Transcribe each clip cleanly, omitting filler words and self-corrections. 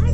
Hello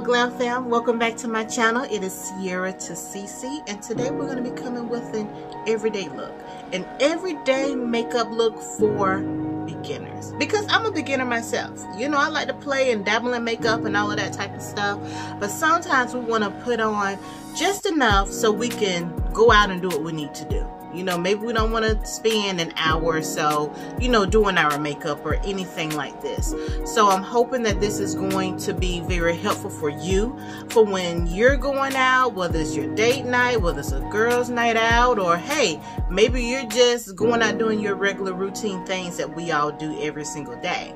Glam Fam, welcome back to my channel. It is Sierra to CC, and today we're going to be coming with an everyday look. An everyday makeup look for beginners. Because I'm a beginner myself. You know, I like to play and dabble in makeup and all of that type of stuff. But sometimes we want to put on just enough so we can go out and do what we need to do. You know, maybe we don't want to spend an hour or so, you know, doing our makeup or anything like this. So I'm hoping that this is going to be very helpful for you for when you're going out, whether it's your date night, whether it's a girl's night out, or hey, maybe you're just going out doing your regular routine things that we all do every single day.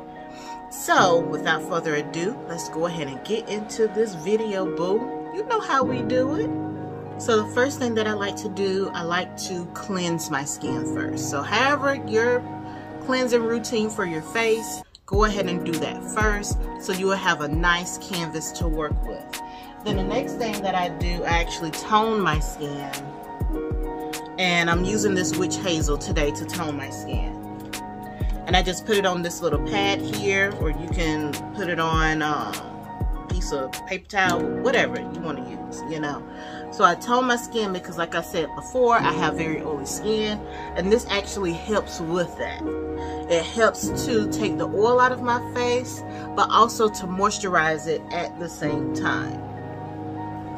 So without further ado, let's go ahead and get into this video, boo. You know how we do it. So the first thing that I like to do, I like to cleanse my skin first. So however your cleansing routine for your face, go ahead and do that first so you will have a nice canvas to work with. Then the next thing that I do, I actually tone my skin. And I'm using this Witch Hazel today to tone my skin. And I just put it on this little pad here, or you can put it on a piece of paper towel, whatever you want to use, you know. So I tone my skin because, like I said before, I have very oily skin, and this actually helps with that. It helps to take the oil out of my face, but also to moisturize it at the same time.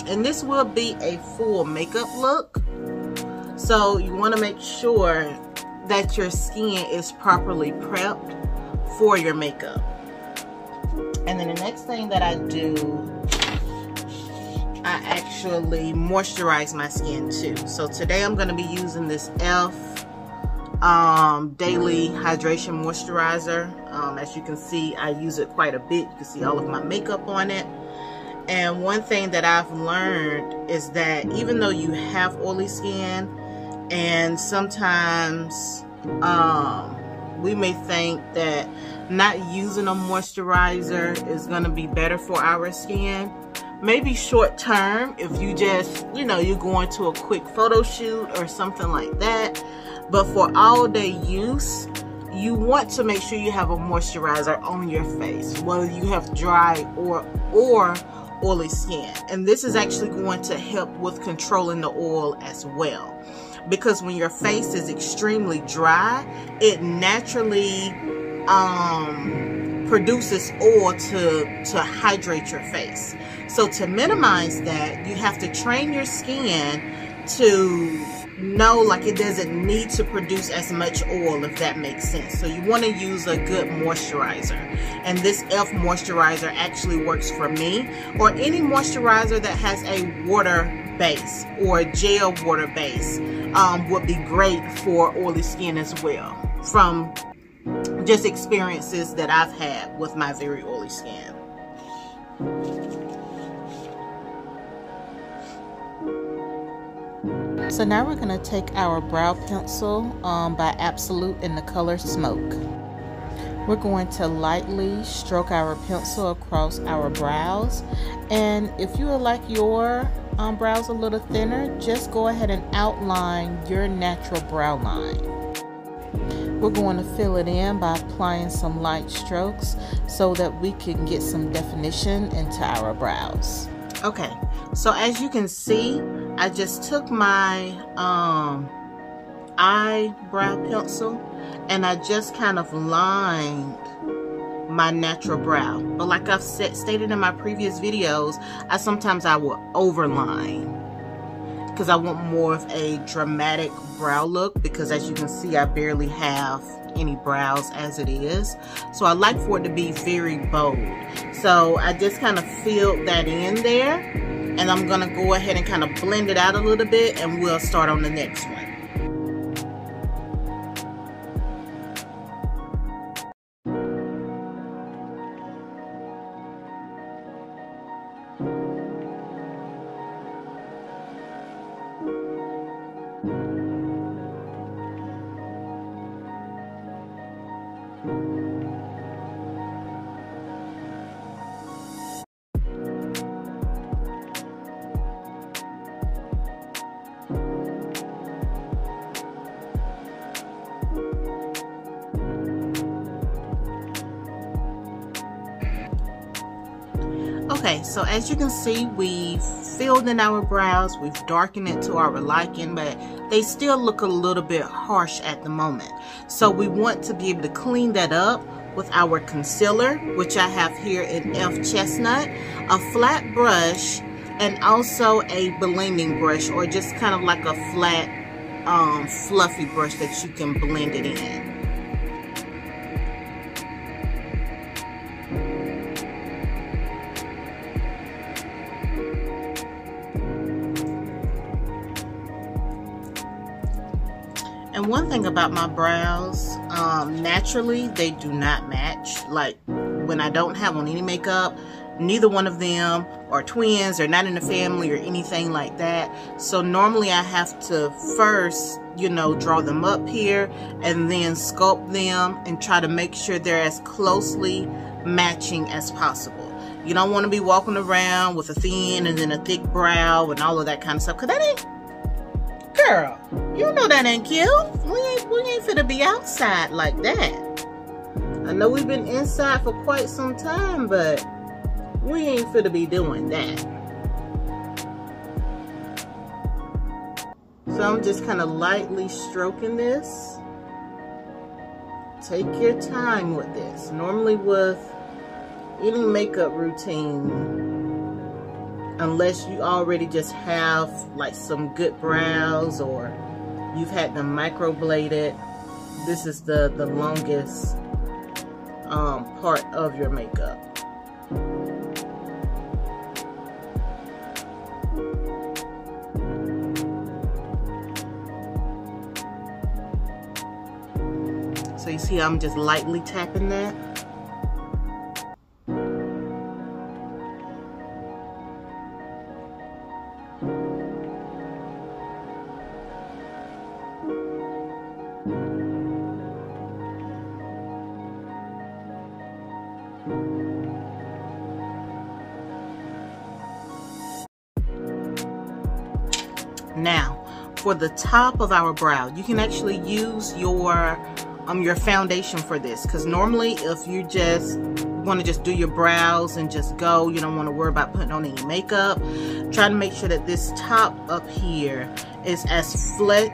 And this will be a full makeup look, so you want to make sure that your skin is properly prepped for your makeup. And then the next thing that I do, I actually moisturize my skin too. So today I'm going to be using this e.l.f. Daily Hydration Moisturizer. As you can see, I use it quite a bit. You can see all of my makeup on it. And one thing that I've learned is that even though you have oily skin, and sometimes we may think that not using a moisturizer is going to be better for our skin. Maybe short term, if you just, you know, you're going to a quick photo shoot or something like that. But for all day use, you want to make sure you have a moisturizer on your face, whether you have dry or oily skin. And this is actually going to help with controlling the oil as well. Because when your face is extremely dry, it naturally produces oil to hydrate your face. So to minimize that, you have to train your skin to know like it doesn't need to produce as much oil, if that makes sense. So you want to use a good moisturizer. And this e.l.f. moisturizer actually works for me, or any moisturizer that has a water base or a gel water base would be great for oily skin as well, from just experiences that I've had with my very oily skin. So now we're going to take our brow pencil by Absolute in the color Smoke. We're going to lightly stroke our pencil across our brows, and if you would like your brows a little thinner, just go ahead and outline your natural brow line. We're going to fill it in by applying some light strokes so that we can get some definition into our brows. Okay, so as you can see, I just took my eyebrow pencil and I just kind of lined my natural brow. But like I've stated in my previous videos, I will overline because I want more of a dramatic brow look, because as you can see, I barely have any brows as it is. So I like for it to be very bold. So I just kind of filled that in there, and I'm gonna go ahead and kind of blend it out a little bit, and we'll start on the next one. Okay, so as you can see, we've filled in our brows, we've darkened it to our liking, but they still look a little bit harsh at the moment. So we want to be able to clean that up with our concealer, which I have here in Chestnut, a flat brush, and also a blending brush, or just kind of like a flat, fluffy brush that you can blend it in. And one thing about my brows, naturally they do not match. Like when I don't have on any makeup, neither one of them are twins, they're not in the family or anything like that. So normally I have to first, you know, draw them up here and then sculpt them and try to make sure they're as closely matching as possible. You don't want to be walking around with a thin and then a thick brow and all of that kind of stuff, because that ain't, girl, you know that ain't cute. We ain't finna be outside like that. I know we've been inside for quite some time, but we ain't finna be doing that. So I'm just kind of lightly stroking this. Take your time with this. Normally with any makeup routine, unless you already just have like some good brows or you've had them microbladed, this is the longest part of your makeup. So you see I'm just lightly tapping that. Now, for the top of our brow, you can actually use your foundation for this, because normally if you just want to just do your brows and just go, you don't want to worry about putting on any makeup. Try to make sure that this top up here is as flushed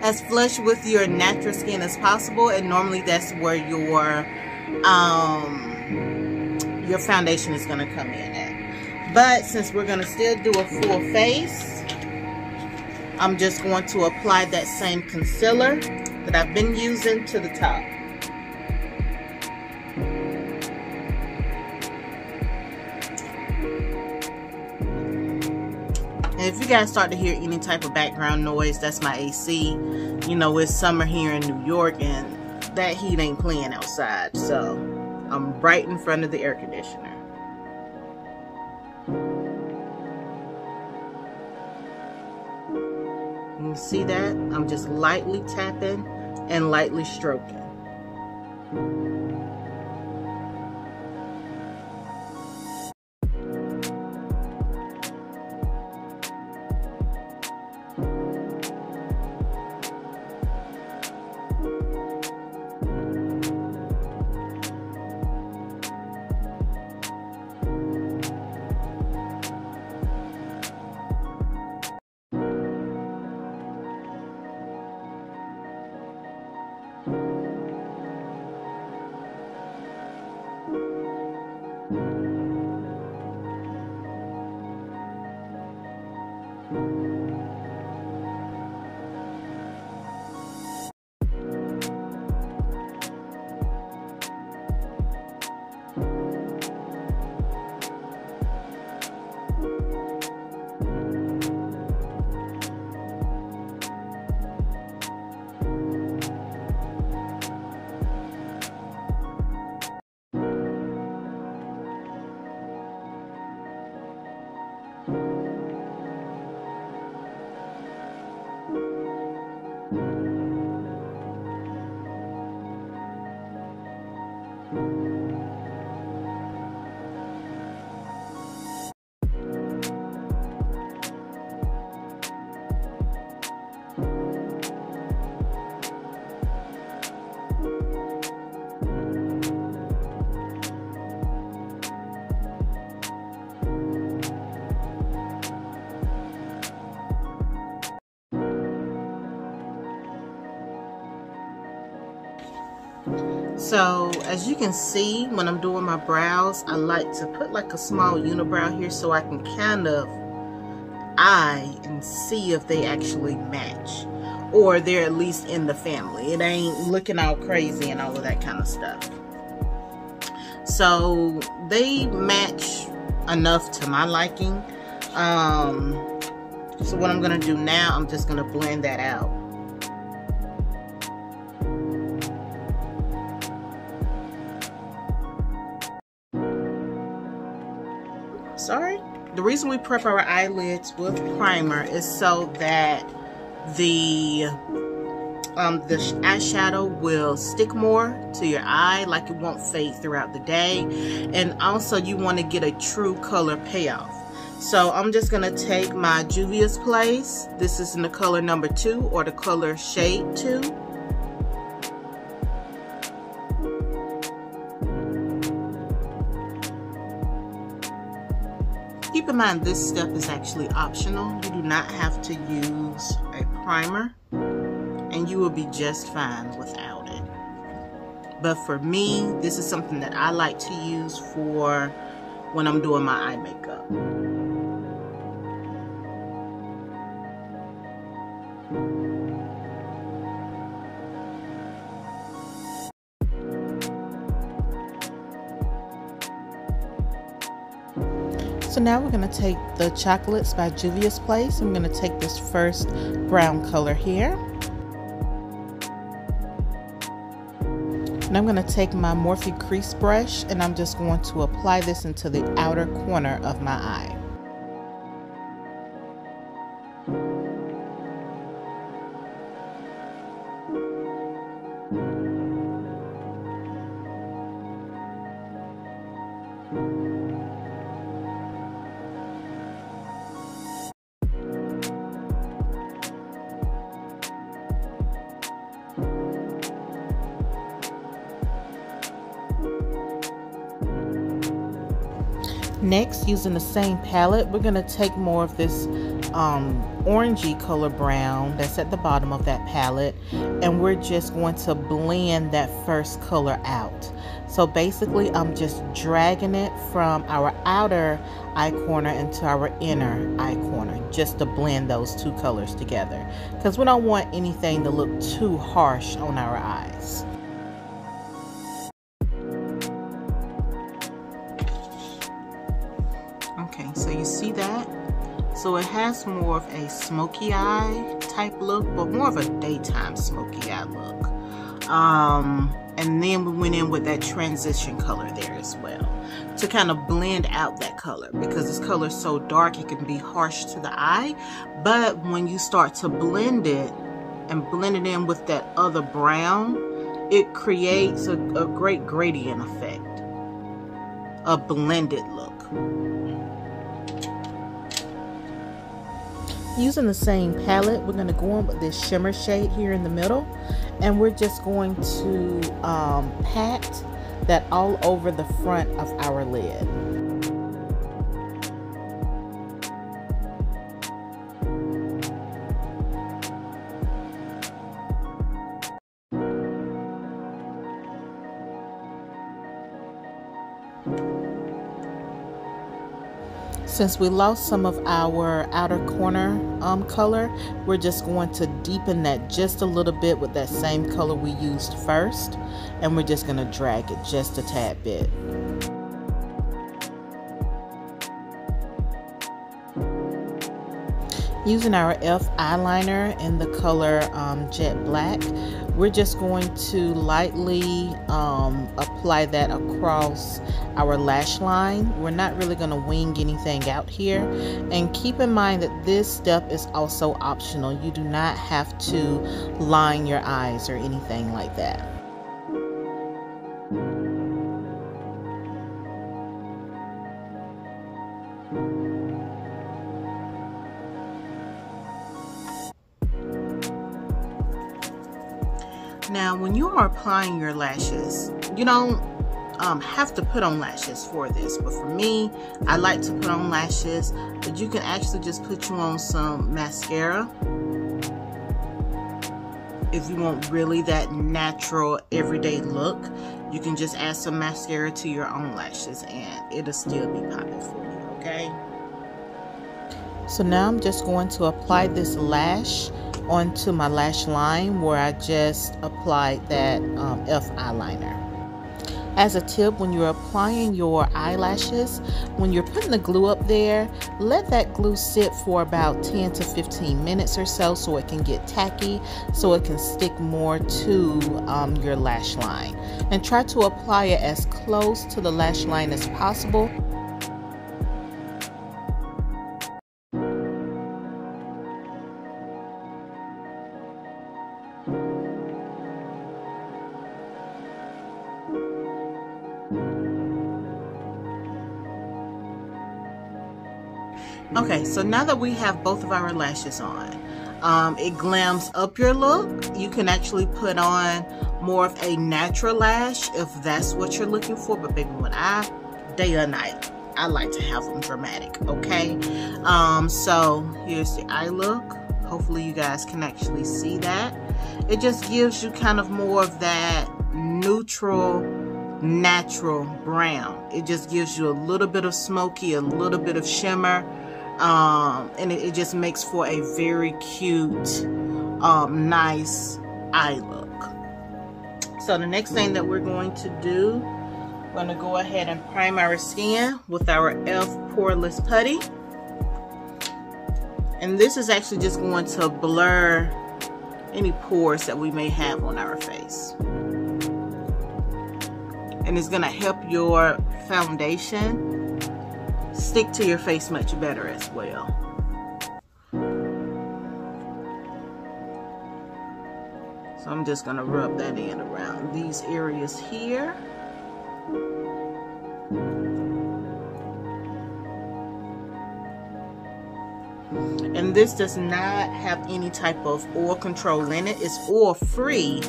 as flush with your natural skin as possible, and normally that's where your foundation is going to come in at. But since we're going to still do a full face, I'm just going to apply that same concealer that I've been using to the top. And if you guys start to hear any type of background noise, that's my AC. You know, it's summer here in New York and that heat ain't playing outside. So I'm right in front of the air conditioner. You see that? I'm just lightly tapping and lightly stroking. So as you can see, when I'm doing my brows, I like to put like a small unibrow here so I can kind of eye and see if they actually match, or they're at least in the family. It ain't looking all crazy and all of that kind of stuff. So they match enough to my liking. So what I'm gonna do now, I'm just gonna blend that out. Sorry. The reason we prep our eyelids with primer is so that the eyeshadow will stick more to your eye, like it won't fade throughout the day. And also you want to get a true color payoff. So I'm just going to take my Juvias Place. This is in the color number 2, or the color shade 2. Keep in mind, this step is actually optional. You do not have to use a primer, and you will be just fine without it. But for me, this is something that I like to use for when I'm doing my eye makeup. So now we're going to take the Chocolates by Juvias Place. I'm going to take this first brown color here. And I'm going to take my Morphe crease brush, and I'm just going to apply this into the outer corner of my eye. Next, using the same palette, we're going to take more of this orangey color brown that's at the bottom of that palette, and we're just going to blend that first color out. So basically, I'm just dragging it from our outer eye corner into our inner eye corner, just to blend those two colors together, because we don't want anything to look too harsh on our eyes. Okay, so you see that? So it has more of a smoky eye type look, but more of a daytime smoky eye look. And then we went in with that transition color there as well, to kind of blend out that color, because this color is so dark it can be harsh to the eye. But when you start to blend it and blend it in with that other brown, it creates a great gradient effect, a blended look. Using the same palette, we're going to go in with this shimmer shade here in the middle, and we're just going to pat that all over the front of our lid. Since we lost some of our outer corner color, we're just going to deepen that just a little bit with that same color we used first, and we're just going to drag it just a tad bit. Using our e.l.f. eyeliner in the color Jet Black, we're just going to lightly apply that across our lash line. We're not really going to wing anything out here. And keep in mind that this step is also optional. You do not have to line your eyes or anything like that. Now, when you are applying your lashes, you don't have to put on lashes for this, but for me, I like to put on lashes, but you can actually just put you on some mascara if you want really that natural everyday look, you can just add some mascara to your own lashes and it'll still be popping for you, okay? So now I'm just going to apply this lash onto my lash line where I just applied that e.l.f. eyeliner. As a tip, when you're applying your eyelashes, when you're putting the glue up there, let that glue sit for about 10 to 15 minutes or so it can get tacky, so it can stick more to your lash line. And try to apply it as close to the lash line as possible. Okay, so now that we have both of our lashes on, it glams up your look. You can actually put on more of a natural lash if that's what you're looking for. But baby, when day or night, I like to have them dramatic, okay? So here's the eye look. Hopefully you guys can actually see that. It just gives you kind of more of that neutral, natural brown. It just gives you a little bit of smoky, a little bit of shimmer. And it just makes for a very cute, nice eye look. So the next thing that we're going to do, we're going to go ahead and prime our skin with our e.l.f. Poreless Putty. And this is actually just going to blur any pores that we may have on our face. And it's going to help your foundation stick to your face much better as well. So I'm just going to rub that in around these areas here. And this does not have any type of oil control in it. It's oil free,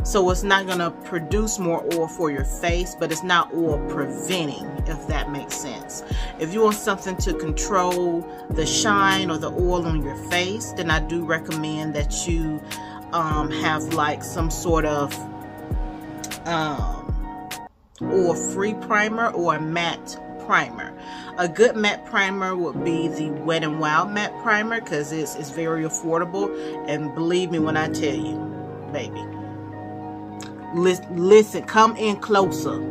so it's not going to produce more oil for your face, but it's not oil preventing, if that makes sense. If you want something to control the shine or the oil on your face, then I do recommend that you have like some sort of oil free primer or a matte primer. A good matte primer would be the Wet n Wild matte primer, because it's very affordable, and believe me when I tell you, baby, listen, come in closer,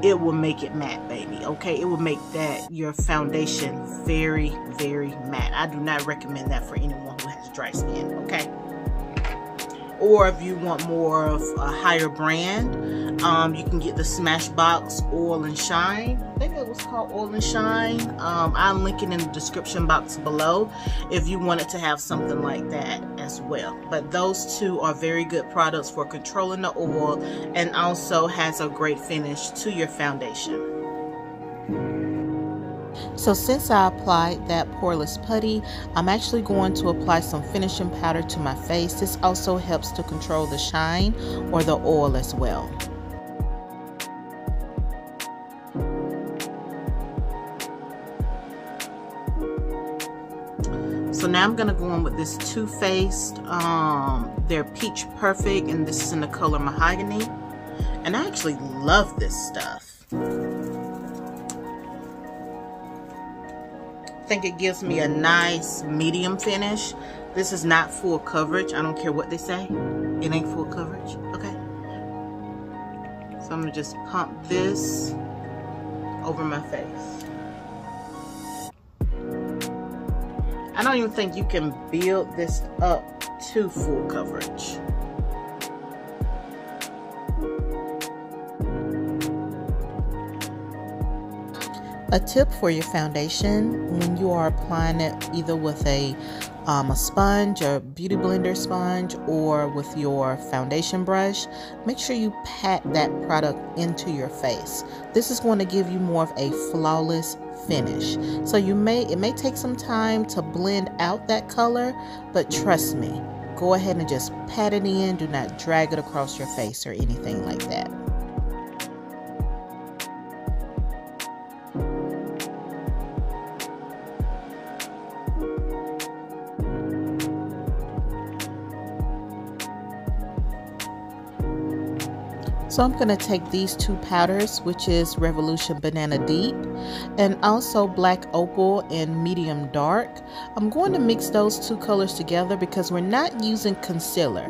it will make it matte, baby, okay? It will make that your foundation very, very matte. I do not recommend that for anyone who has dry skin, okay? Or if you want more of a higher brand, you can get the Smashbox Oil and Shine. I think it was called Oil and Shine. I'll link it in the description box below if you wanted to have something like that as well. But those two are very good products for controlling the oil, and also has a great finish to your foundation. So since I applied that Poreless Putty, I'm actually going to apply some finishing powder to my face. This also helps to control the shine or the oil as well. So now I'm going to go in with this Too Faced, they're Peach Perfect, and this is in the color Mahogany. And I actually love this stuff. I think it gives me a nice medium finish. This is not full coverage. I don't care what they say. It ain't full coverage. Okay. So I'm going to just pump this over my face. I don't even think you can build this up to full coverage. A tip for your foundation, when you are applying it either with a sponge, a beauty blender sponge, or with your foundation brush, make sure you pat that product into your face. This is going to give you more of a flawless finish. So it may take some time to blend out that color, but trust me, go ahead and just pat it in. Do not drag it across your face or anything like that. So I'm going to take these two powders, which is Revolution Banana Deep and also Black Opal in Medium Dark. I'm going to mix those two colors together because we're not using concealer.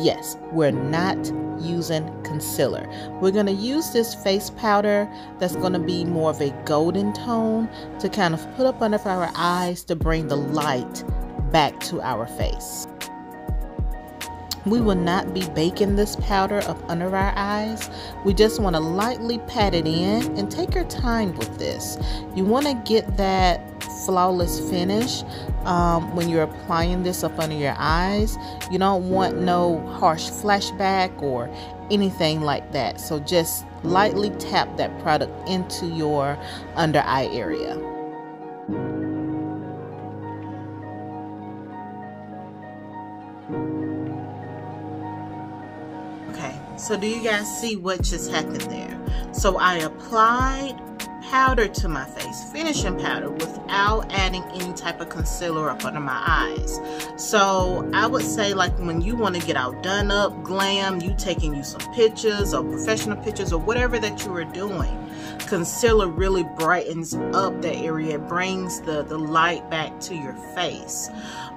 Yes, we're not using concealer. We're going to use this face powder that's going to be more of a golden tone to kind of put up under our eyes to bring the light back to our face. We will not be baking this powder up under our eyes. We just want to lightly pat it in and take your time with this. You want to get that flawless finish when you're applying this up under your eyes. You don't want no harsh flashback or anything like that. So just lightly tap that product into your under eye area. So do you guys see what just happened there? So I applied powder to my face, finishing powder, without adding any type of concealer up under my eyes. So I would say, like, when you want to get all done up, glam, you taking you some pictures or professional pictures or whatever that you are doing, concealer really brightens up that area. It brings the light back to your face.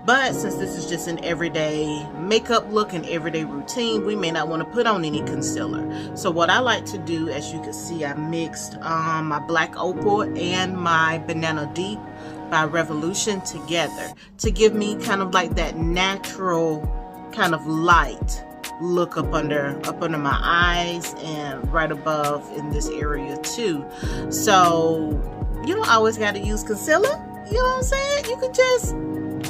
But since this is just an everyday makeup look and everyday routine, we may not want to put on any concealer. So what I like to do, as you can see, I mixed my Black Opal and my Banana Deep by Revolution together to give me kind of like that natural kind of light look up under my eyes and right above in this area too. So you don't always got to use concealer. You know what I'm saying? You could just,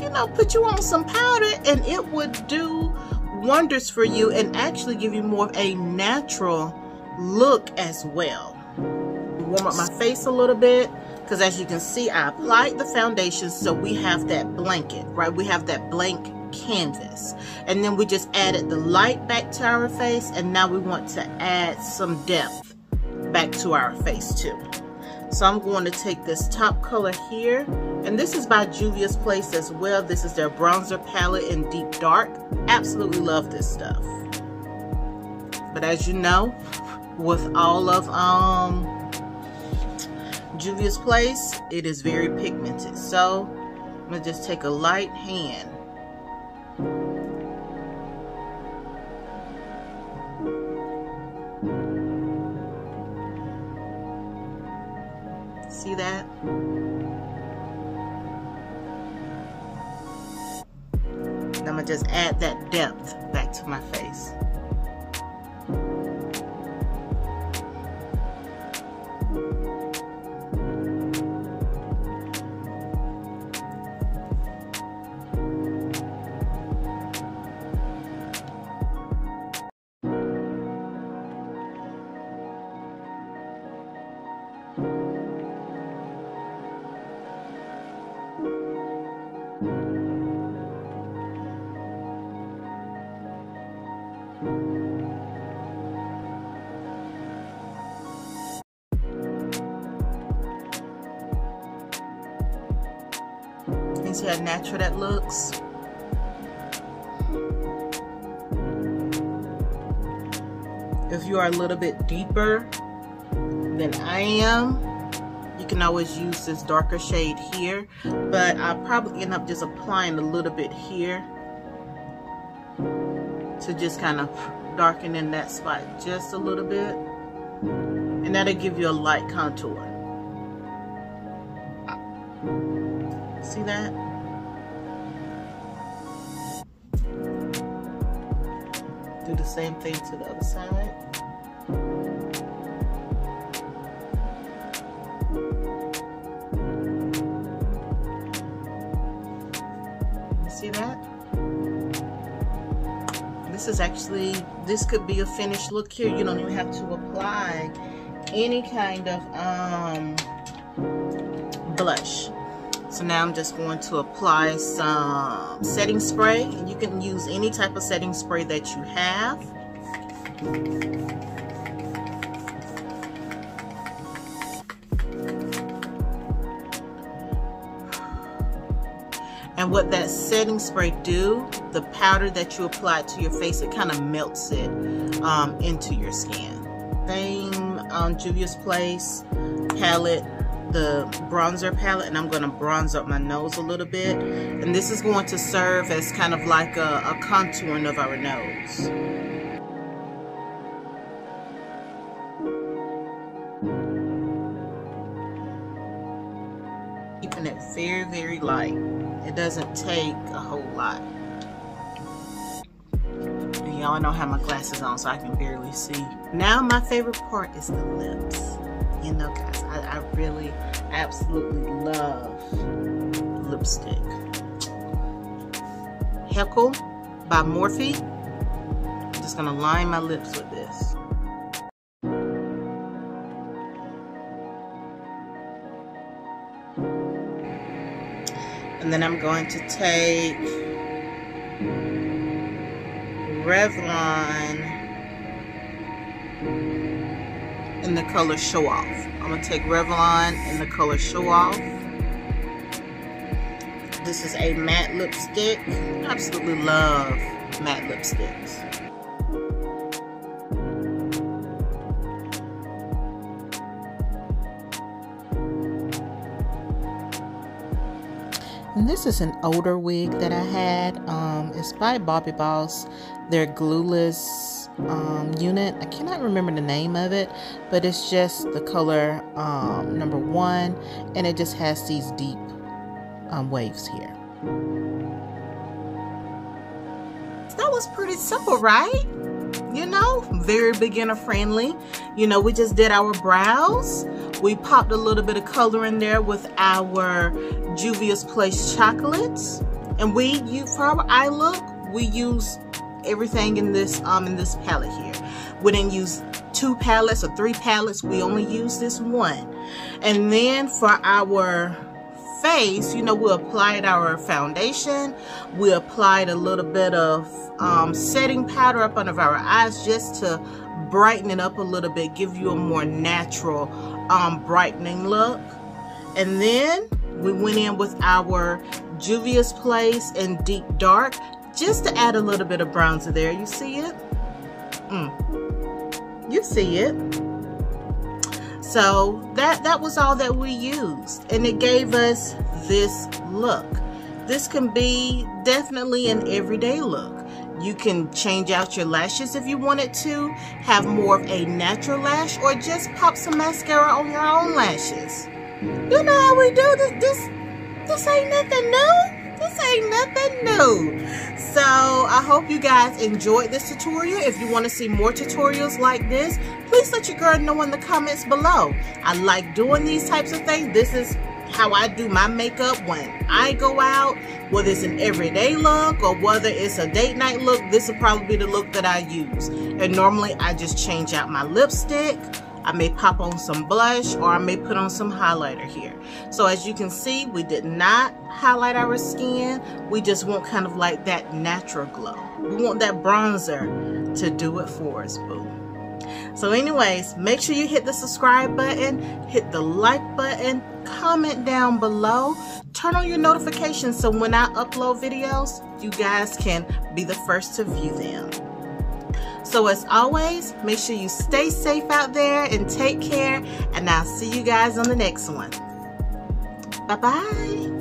you know, put you on some powder and it would do wonders for you and actually give you more of a natural look as well. Warm up my face a little bit because, as you can see, I applied the foundation, so we have that blanket, right? We have that blank canvas, and then we just added the light back to our face, and now we want to add some depth back to our face too. So I'm going to take this top color here, and this is by Juvias Place as well. This is their bronzer palette in Deep Dark. Absolutely love this stuff. But as you know, with all of Juvias Place, it is very pigmented. So I'm going to just take a light hand. See that? And I'm gonna just add that depth back to my face. See how natural that looks. If you are a little bit deeper than I am, you can always use this darker shade here, but I'll probably end up just applying a little bit here to just kind of darken in that spot just a little bit, and that'll give you a light contour. See that? Do the same thing to the other side. You see that? This is actually, this could be a finished look here. You don't even have to apply any kind of blush. So now I'm just going to apply some setting spray, and you can use any type of setting spray that you have. And what that setting spray do, the powder that you apply to your face, it kind of melts it into your skin. Same Juvias Place palette, the bronzer palette, and I'm going to bronze up my nose a little bit. And this is going to serve as kind of like a contouring of our nose. Keeping it very, very light. It doesn't take a whole lot. And y'all know I have my glasses on, so I can barely see. Now my favorite part is the lips. You know, guys, I really absolutely love lipstick. Heckle by Morphe. I'm just gonna line my lips with this. And then I'm going to take Revlon in the color Show Off. I'm going to take Revlon in the color Show Off. This is a matte lipstick. I absolutely love matte lipsticks. And this is an older wig that I had. It's by Bobbi Boss. Their glueless unit. I cannot remember the name of it, but it's just the color number 1, and it just has these deep waves here. That was pretty simple, right? You know, very beginner friendly. You know, we just did our brows. We popped a little bit of color in there with our Juvias Place chocolates. And for our eye look, we use everything in this palette here. We didn't use 2 palettes or 3 palettes. We only use this one. And then for our face, you know, we applied our foundation. We applied a little bit of setting powder up under our eyes just to brighten it up a little bit, give you a more natural brightening look. And then we went in with our Juvias Place in Deep Dark just to add a little bit of bronzer there. You see it? You see it. So that was all that we used, and it gave us this look. This can be definitely an everyday look. You can change out your lashes if you wanted to, have more of a natural lash, or just pop some mascara on your own lashes. You know how we do this. This ain't nothing new. This ain't nothing new. So I hope you guys enjoyed this tutorial. If you want to see more tutorials like this, please let your girl know in the comments below. I like doing these types of things. This is how I do my makeup when I go out, whether it's an everyday look or whether it's a date night look. This will probably be the look that I use. And normally I just change out my lipstick. I may pop on some blush, or I may put on some highlighter here. So as you can see, we did not highlight our skin. We just want kind of like that natural glow. We want that bronzer to do it for us, boo. So anyways, make sure you hit the subscribe button, hit the like button, comment down below, turn on your notifications so when I upload videos, you guys can be the first to view them. So as always, make sure you stay safe out there and take care, and I'll see you guys on the next one. Bye-bye.